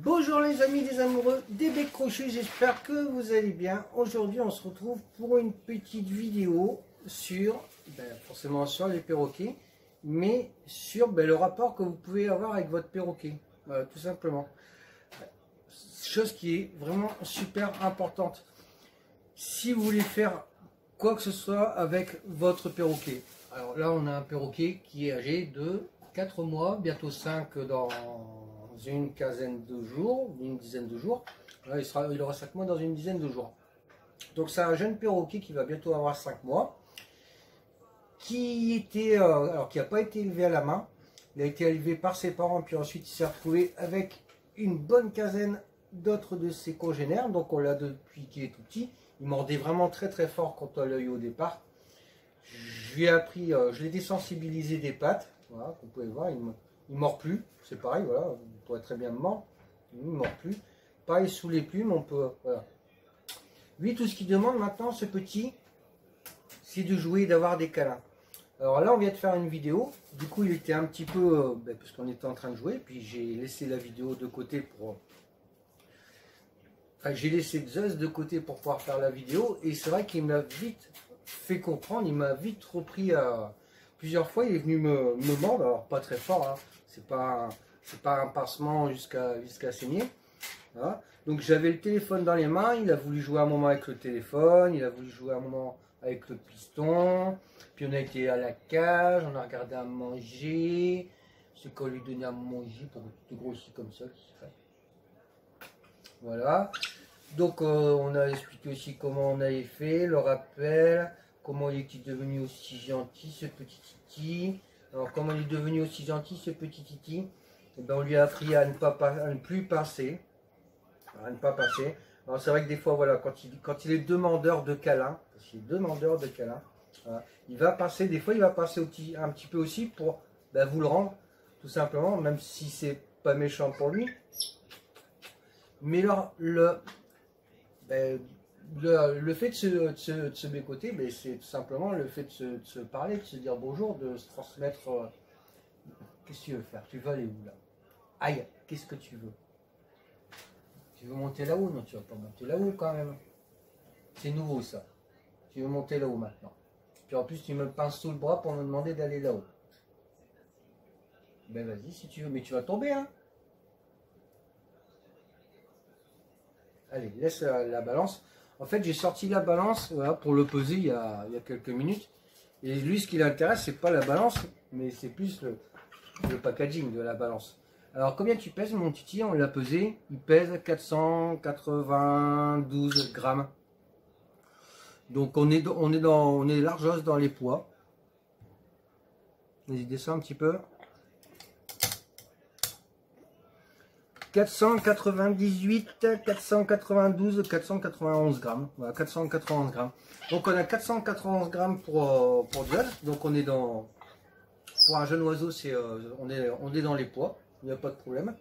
Bonjour les amis, les amoureux des becs crochus, j'espère que vous allez bien. Aujourd'hui on se retrouve pour une petite vidéo sur, forcément sur les perroquets, mais sur le rapport que vous pouvez avoir avec votre perroquet, voilà, tout simplement. Chose qui est vraiment super importante. Si vous voulez faire quoi que ce soit avec votre perroquet. Alors là on a un perroquet qui est âgé de 4 mois, bientôt 5 dans une quinzaine de jours, une dizaine de jours. Là, il aura 5 mois dans une dizaine de jours. Donc c'est un jeune perroquet qui va bientôt avoir 5 mois, qui était, alors qui n'a pas été élevé à la main. Il a été élevé par ses parents, puis ensuite il s'est retrouvé avec une bonne quinzaine d'autres de ses congénères. Donc on l'a depuis qu'il est tout petit. Il mordait vraiment très très fort quand on l'a eu au départ. Je lui ai appris, je l'ai désensibilisé des pattes. Voilà, vous pouvez voir, il ne mord plus. C'est pareil, voilà, il pourrait très bien me mordre. Il ne mord plus. Pareil sous les plumes, on peut. Voilà. Lui, tout ce qu'il demande maintenant, ce petit, c'est de jouer et d'avoir des câlins. Alors là, on vient de faire une vidéo. Du coup, il était un petit peu. Parce qu'on était en train de jouer. Puis j'ai laissé la vidéo de côté pour. Enfin, j'ai laissé Zeus de côté pour pouvoir faire la vidéo. Et c'est vrai qu'il m'a vite fait comprendre. Il m'a vite repris à. Plusieurs fois, il est venu me mordre. Alors, pas très fort, hein. C'est pas un pincement jusqu'à saigner. Voilà. Donc j'avais le téléphone dans les mains, il a voulu jouer un moment avec le téléphone, il a voulu jouer un moment avec le piston, puis on a été à la cage, on a regardé à manger, c'est qu'on lui donnait à manger pour tout grossir comme ça. Voilà. Donc on a expliqué aussi comment on avait fait, le rappel, comment il était devenu aussi gentil ce petit Titi. Alors comment il est devenu aussi gentil ce petit Titi? Eh ben, on lui a appris à ne plus pincer. À ne pas pincer. Alors c'est vrai que des fois, voilà, quand il est demandeur de câlin, parce qu'il est demandeur de câlin, voilà, il va pincer, des fois il va pincer un petit peu aussi pour vous le rendre, tout simplement, même si c'est pas méchant pour lui. Mais alors, le fait de se bécoter, c'est tout simplement le fait de se parler, de se dire bonjour, de se transmettre. Qu'est-ce que tu veux faire? Tu veux aller où là? Aïe, qu'est-ce que tu veux? Tu veux monter là-haut? Non, tu vas pas monter là-haut quand même. C'est nouveau ça. Tu veux monter là-haut maintenant. Puis en plus, tu me pinces sous le bras pour me demander d'aller là-haut. Ben vas-y si tu veux, mais tu vas tomber, hein. Allez, laisse la balance. En fait, j'ai sorti la balance, voilà, pour le peser il y a quelques minutes. Et lui, ce qui l'intéresse, c'est pas la balance, mais c'est plus le packaging de la balance. Alors, combien tu pèses, mon Titi? On l'a pesé. Il pèse 492 grammes. Donc, on est largement dans les poids. Vas-y, descends un petit peu. 498, 492, 491 grammes. Voilà, 491 grammes. Donc, on a 491 grammes pour Diol. Donc, on est dans... Pour un jeune oiseau, on est dans les poids. Il n'y a pas de problème.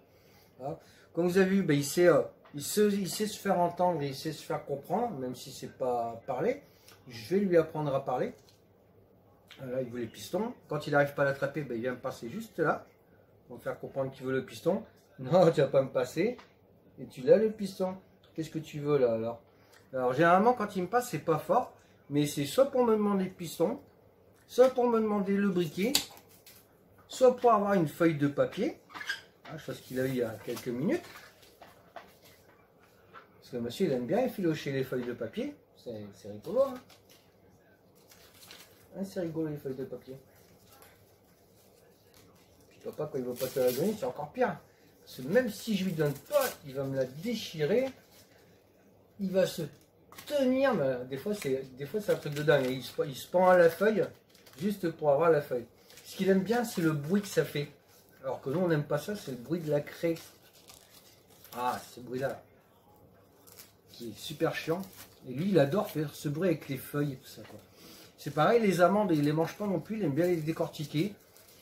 Voilà. Comme vous avez vu, il sait se faire entendre et il sait se faire comprendre, même si c'est pas parler. Je vais lui apprendre à parler. Là, il veut les pistons. Quand il n'arrive pas à l'attraper, il vient me passer juste là. Pour me faire comprendre qu'il veut le piston. Non, tu vas pas me passer. Et tu l'as le piston. Qu'est-ce que tu veux là alors? Alors généralement, quand il me passe, c'est pas fort. Mais c'est soit pour me demander le piston, soit pour me demander le briquet, soit pour avoir une feuille de papier. Chose qu'il a eu il y a quelques minutes. Parce que monsieur il aime bien effilocher les feuilles de papier. C'est rigolo. Hein, c'est rigolo les feuilles de papier. Puis papa quand il ne veut pas te la donner, c'est encore pire. Parce que même si je lui donne pas, il va me la déchirer. Il va se tenir. Mais des fois c'est un truc de dingue. Il se pend à la feuille juste pour avoir la feuille. Ce qu'il aime bien, c'est le bruit que ça fait. Alors que nous, on n'aime pas ça, c'est le bruit de la craie. Ah, ce bruit-là, qui est super chiant. Et lui, il adore faire ce bruit avec les feuilles et tout ça, quoi. C'est pareil, les amandes, il les mange pas non plus, il aime bien les décortiquer.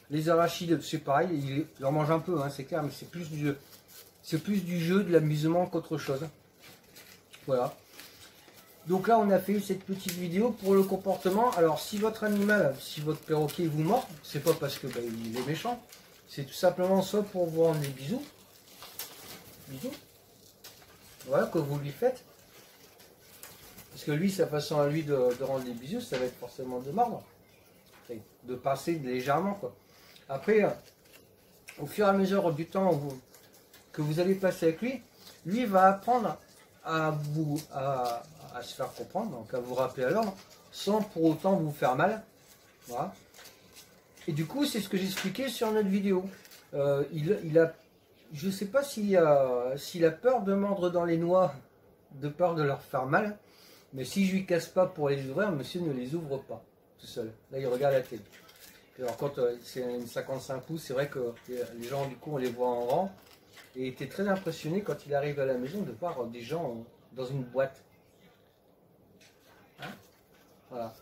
Les arachides, c'est pareil, il en mange un peu, hein, c'est clair, mais c'est plus du jeu. C'est plus du jeu, de l'amusement qu'autre chose. Voilà. Donc là, on a fait cette petite vidéo pour le comportement. Alors, si votre animal, si votre perroquet vous mord, c'est pas parce que il est méchant. C'est tout simplement soit pour vous rendre des bisous, bisous. Voilà, que vous lui faites. Parce que lui, sa façon à lui de rendre des bisous, ça va être forcément de mordre. De passer légèrement, quoi. Après, au fur et à mesure du temps que vous allez passer avec lui va apprendre à se faire comprendre, donc à vous rappeler à l'ordre, sans pour autant vous faire mal. Voilà. Et du coup, c'est ce que j'expliquais sur notre vidéo. Je ne sais pas s'il a peur de mordre dans les noix, de peur de leur faire mal, mais si je lui casse pas pour les ouvrir, monsieur ne les ouvre pas tout seul. Là, il regarde la télé. Alors quand c'est une 55 pouces, c'est vrai que les gens, du coup, on les voit en rang. Et il était très impressionné quand il arrive à la maison de voir des gens dans une boîte. Hein, voilà.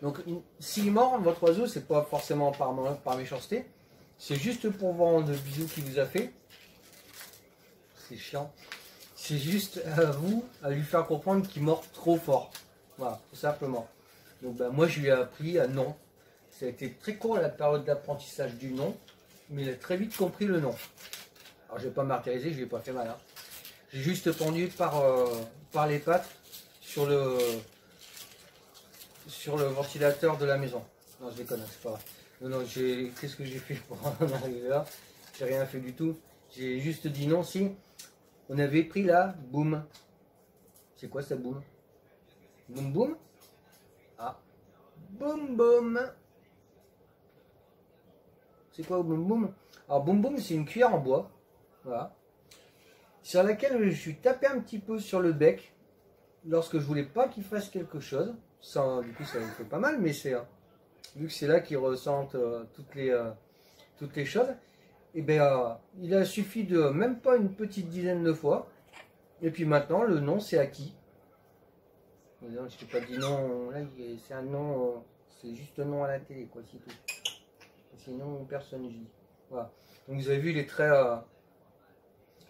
Donc, s'il mord votre oiseau, c'est pas forcément par méchanceté. C'est juste pour voir le bisou qu'il vous a fait. C'est chiant. C'est juste à vous, à lui faire comprendre qu'il mord trop fort. Voilà, tout simplement. Donc, ben, moi, je lui ai appris à non. Ça a été très court la période d'apprentissage du non, mais il a très vite compris le non. Alors je ne vais pas martyriser, je ne lui ai pas fait mal. Hein. J'ai juste pendu par les pattes sur le ventilateur de la maison. Non, je déconne, c'est pas vrai. Non, qu'est-ce que j'ai fait pour en arriver là? J'ai rien fait du tout. J'ai juste dit non si on avait pris la boum. C'est quoi ça boum? Boum boum? Ah, boum boum. C'est quoi boum boum? Alors boum boum, c'est une cuillère en bois. Voilà. Sur laquelle je suis tapé un petit peu sur le bec lorsque je voulais pas qu'il fasse quelque chose. Ça, du coup, ça me fait pas mal, mais c'est vu que c'est là qu'il ressente toutes les choses. Et bien, il a suffi de même pas une petite dizaine de fois. Et puis maintenant, le nom c'est acquis. Je t'ai pas dit non. Là, c'est un nom. C'est juste un nom à la télé, quoi, c'est tout. Sinon, personne ne dit. Voilà. Donc vous avez vu, il est très.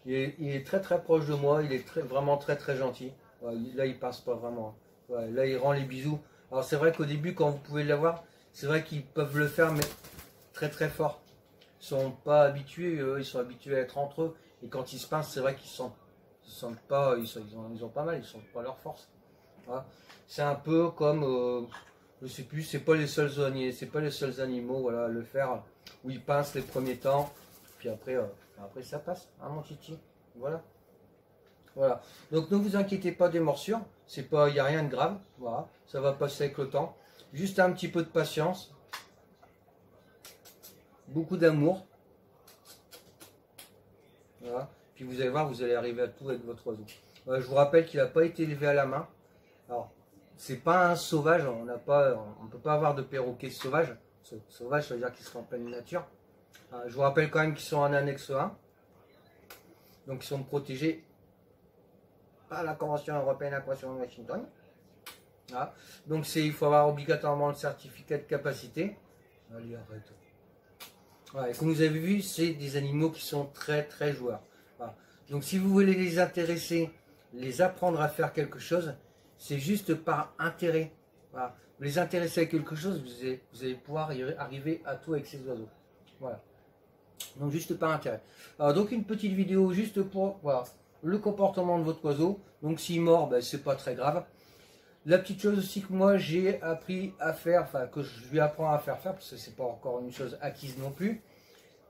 Il est très très proche de moi, il est vraiment très très gentil. Là il passe pas vraiment. Là il rend les bisous. Alors c'est vrai qu'au début quand vous pouvez l'avoir, c'est vrai qu'ils peuvent le faire mais très très fort. Ils sont pas habitués, ils sont habitués à être entre eux. Et quand ils se pincent, c'est vrai qu'ils sentent pas, ils ont pas mal, ils sentent pas leur force. Voilà. C'est un peu comme, je sais plus, c'est pas les seuls animaux voilà, à le faire où ils pincent les premiers temps, puis après ça passe, hein, mon titi. Voilà. Voilà. Donc ne vous inquiétez pas des morsures, il n'y a rien de grave. Voilà. Ça va passer avec le temps. Juste un petit peu de patience. Beaucoup d'amour. Voilà. Puis vous allez voir, vous allez arriver à tout avec votre oiseau. Je vous rappelle qu'il n'a pas été élevé à la main. Alors, c'est pas un sauvage, on ne peut pas avoir de perroquet sauvage. Sauvage, ça veut dire qu'il sera en pleine nature. Je vous rappelle quand même qu'ils sont en annexe 1. Donc ils sont protégés par la Convention européenne, la Convention de Washington. Voilà. Donc il faut avoir obligatoirement le certificat de capacité. Allez, arrête. Voilà. Et comme vous avez vu, c'est des animaux qui sont très très joueurs. Voilà. Donc si vous voulez les intéresser, les apprendre à faire quelque chose, c'est juste par intérêt. Voilà. Vous les intéressez à quelque chose, vous allez pouvoir arriver à tout avec ces oiseaux. Voilà. Donc juste par intérêt. Alors, donc une petite vidéo juste pour voir le comportement de votre oiseau. Donc s'il mord, ben, c'est pas très grave. La petite chose aussi que moi j'ai appris à faire, enfin que je lui apprends à faire parce que c'est pas encore une chose acquise non plus.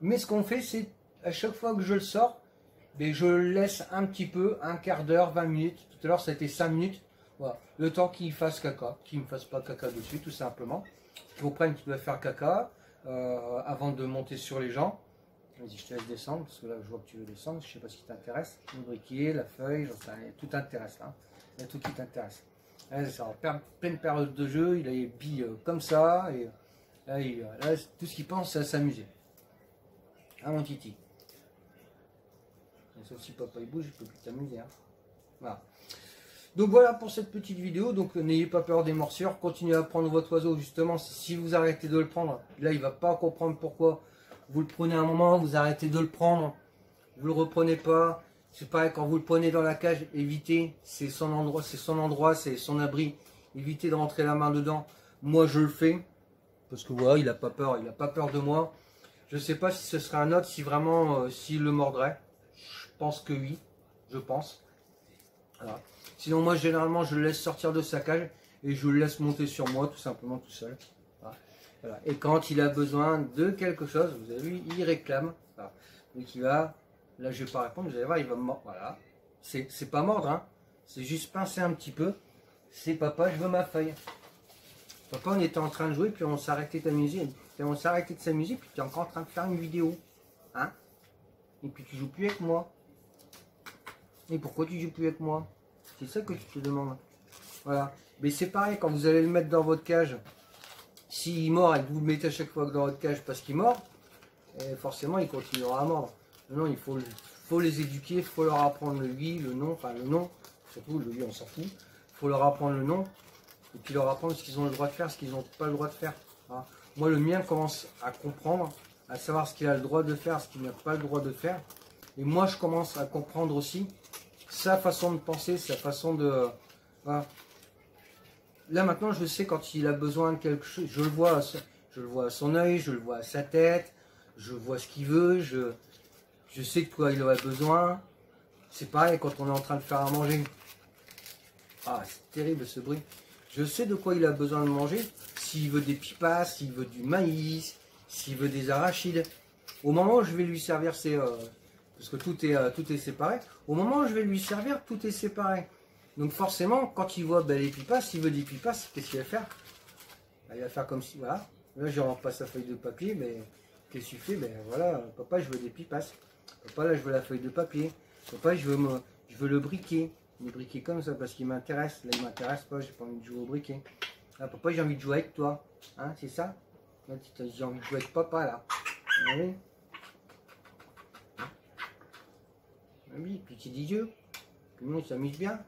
Mais ce qu'on fait, c'est à chaque fois que je le sors, ben, je le laisse un petit peu, un quart d'heure, 20 minutes. Tout à l'heure ça a été 5 minutes. Voilà. Le temps qu'il fasse caca, qu'il ne me fasse pas caca dessus tout simplement. Qu'il comprenne qu'il doit faire caca avant de monter sur les gens. Vas-y, je te laisse descendre, parce que là, je vois que tu veux descendre. Je ne sais pas ce qui t'intéresse. Le briquet, la feuille, tout t'intéresse là. Il y a tout qui t'intéresse. C'est en pleine période de jeu, il a les billes comme ça. Et là, tout ce qu'il pense, c'est à s'amuser. Hein, mon titi. Sauf si papa il bouge, il peut plus t'amuser. Hein. Voilà. Donc voilà pour cette petite vidéo. Donc n'ayez pas peur des morsures. Continuez à prendre votre oiseau. Justement, si vous arrêtez de le prendre, là, il ne va pas comprendre pourquoi. Vous le prenez un moment, vous arrêtez de le prendre, vous le reprenez pas. C'est pareil quand vous le prenez dans la cage, évitez, c'est son endroit, c'est son abri. Évitez de rentrer la main dedans. Moi je le fais parce que voilà, il n'a pas peur de moi. Je ne sais pas si ce serait un autre, si vraiment s'il le mordrait. pense que oui. Je pense. Voilà. Sinon, moi, généralement, je le laisse sortir de sa cage et je le laisse monter sur moi, tout simplement, tout seul. Voilà. Voilà. Et quand il a besoin de quelque chose, vous avez vu, il réclame. Voilà. Donc, il va... Là, je ne vais pas répondre, vous allez voir, il va mordre. Voilà. C'est pas mordre, hein. C'est juste pincer un petit peu. C'est papa, je veux ma feuille. Papa, on était en train de jouer, puis on s'est arrêté de s'amuser. On s'est arrêté de s'amuser, puis tu es encore en train de faire une vidéo. Hein? Et puis tu joues plus avec moi. Et pourquoi tu joues plus avec moi? C'est ça que tu te demandes. Voilà. Mais c'est pareil, quand vous allez le mettre dans votre cage, s'il mord et que vous le mettez à chaque fois dans votre cage parce qu'il mord, forcément il continuera à mordre. Non, il faut les éduquer, il faut leur apprendre le oui, le non, enfin le non, surtout le oui on s'en fout. Il faut leur apprendre le non, et puis leur apprendre ce qu'ils ont le droit de faire, ce qu'ils n'ont pas le droit de faire. Voilà. Moi le mien commence à comprendre, à savoir ce qu'il a le droit de faire, ce qu'il n'a pas le droit de faire. Et moi je commence à comprendre aussi sa façon de penser, sa façon de... Voilà. Là maintenant je sais quand il a besoin de quelque chose, je le vois à son œil, je le vois à sa tête, je vois ce qu'il veut, je sais de quoi il aurait besoin. C'est pareil quand on est en train de faire à manger. Ah, c'est terrible ce bruit. Je sais de quoi il a besoin de manger. S'il veut des pipas, s'il veut du maïs, s'il veut des arachides. Au moment où je vais lui servir ses... parce que tout est séparé. Au moment où je vais lui servir, tout est séparé. Donc forcément, quand il voit les pipas, s'il veut des pipas, qu'est-ce qu'il va faire? Il va faire comme si... Voilà. Là, je rentre pas sa feuille de papier, mais qu'est-ce qu'il fait? Ben voilà, papa, je veux des pipas. Papa, là, je veux la feuille de papier. Papa, je veux le briquet. Le briquet comme ça, parce qu'il m'intéresse. Là, il m'intéresse pas, j'ai pas envie de jouer au briquet. Là, papa, j'ai envie de jouer avec toi. Hein, c'est ça? Là, j'ai envie de jouer avec papa, là. Oui. Oui, petit idiot. Tout le monde s'amuse bien.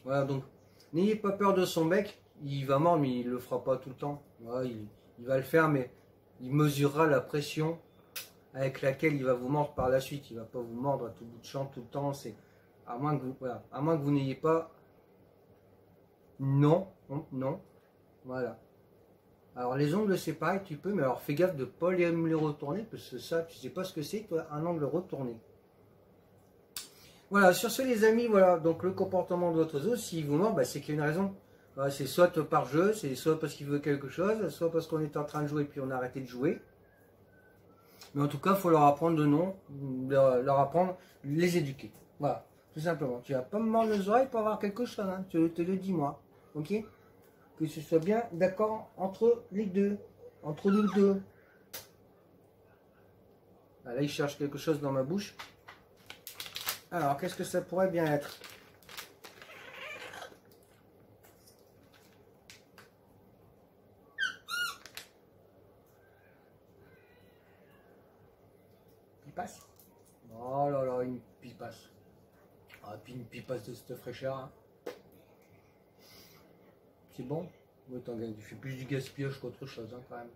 Voilà, donc, n'ayez pas peur de son bec. Il va mordre, mais il le fera pas tout le temps. Voilà, il va le faire, mais il mesurera la pression avec laquelle il va vous mordre par la suite. Il ne va pas vous mordre à tout bout de champ tout le temps. C'est à moins que vous, voilà, à moins que vous n'ayez pas. Non, non. Voilà. Alors les ongles c'est pareil, tu peux, mais alors fais gaffe de ne pas les retourner, parce que ça, tu sais pas ce que c'est, toi, un angle retourné. Voilà, sur ce les amis, voilà, donc le comportement de votre oiseau, s'il vous mord, c'est qu'il y a une raison. Voilà, c'est soit par jeu, c'est soit parce qu'il veut quelque chose, soit parce qu'on est en train de jouer et puis on a arrêté de jouer. Mais en tout cas, il faut leur apprendre de nom, leur apprendre, les éduquer. Voilà, tout simplement. Tu vas pas me mordre les oreilles pour avoir quelque chose, hein. Je te le dis moi, ok? Que ce soit bien d'accord entre les deux, entre nous deux. Là, il cherche quelque chose dans ma bouche. Alors, qu'est-ce que ça pourrait bien être? Pipasse. Oh là là, une pipasse. Ah, puis une pipasse de cette fraîcheur. Hein. C'est bon? Oui, tu fais plus du gaspillage qu'autre chose, hein, quand même.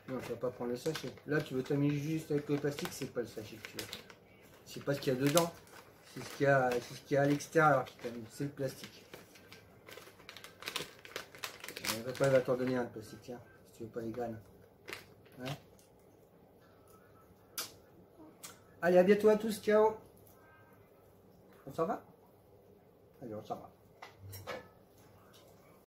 Non, tu vas pas prendre le sachet. Là, tu veux t'amuser juste avec le plastique, c'est pas le sachet que tu veux. C'est pas ce qu'il y a dedans. C'est ce qu'il y a à l'extérieur qui t'amuse. C'est le plastique. Papa va t'en donner un de plastique, tiens, si tu veux pas les graines. Hein? Allez, à bientôt à tous, ciao. On s'en va? Allez, on s'en va.